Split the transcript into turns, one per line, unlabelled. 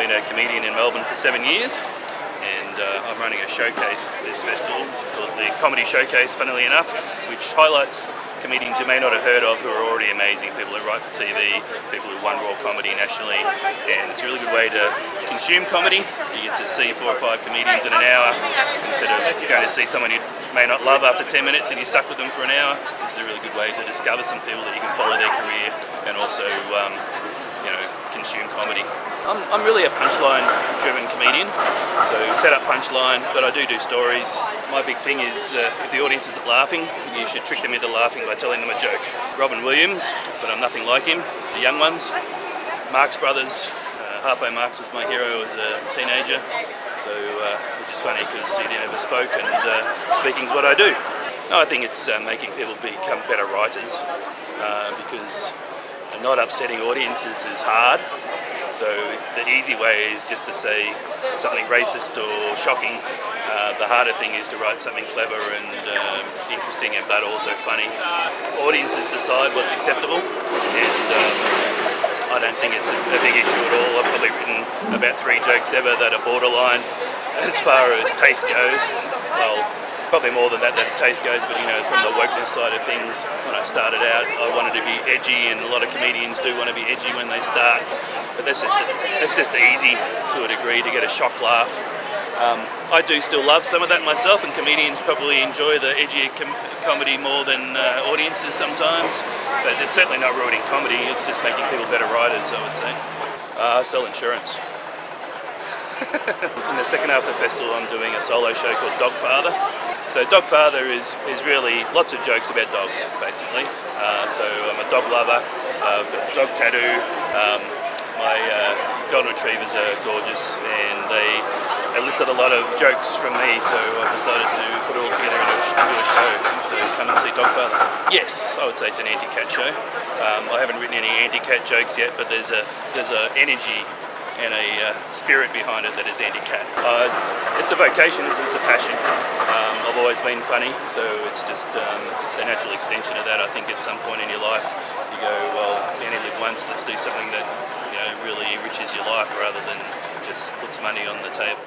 been a comedian in Melbourne for 7 years, and I'm running a showcase this festival called the Comedy Showcase, funnily enough, which highlights comedians you may not have heard of who are already amazing, people who write for TV, people who won World Comedy nationally, and it's a really good way to consume comedy. You get to see 4 or 5 comedians in an hour instead of going to see someone you may not love after 10 minutes and you're stuck with them for an hour. This is a really good way to discover some people that you can follow their career and also consume comedy. I'm really a punchline-driven comedian, so set up punchline, but I do stories. My big thing is if the audience isn't laughing, you should trick them into laughing by telling them a joke. Robin Williams, but I'm nothing like him. The young ones, Marx Brothers. Harpo Marx was my hero as a teenager, so which is funny because he never spoke, and speaking's what I do. No, I think it's making people become better writers because not upsetting audiences is hard. So the easy way is just to say something racist or shocking. The harder thing is to write something clever and interesting but also funny. Audiences decide what's acceptable, and I don't think it's a big issue at all. I've probably written about 3 jokes ever that are borderline as far as taste goes. Well, probably more than that taste goes, but from the wokeness side of things, when I started out I wanted to be edgy, and a lot of comedians do want to be edgy when they start, but that's just easy to a degree to get a shock laugh. I do still love some of that myself, and comedians probably enjoy the edgy comedy more than audiences sometimes, but it's certainly not ruining comedy, it's just making people better writers, I would say. I sell insurance. In the second half of the festival I'm doing a solo show called Dog Father. So Dog Father is really lots of jokes about dogs, basically. So I'm a dog lover, I've got a dog tattoo. My golden retrievers are gorgeous, and they elicit a lot of jokes from me, so I've decided to put it all together into a show. So come and see Dog Father. Yes, I would say it's an anti-cat show. I haven't written any anti-cat jokes yet, but there's a energy and a spirit behind it that is anti-cat. It's a vocation, it's a passion. I've always been funny, so it's just the natural extension of that. I think at some point in your life you go, well, you only live once, let's do something that really enriches your life rather than just puts money on the table.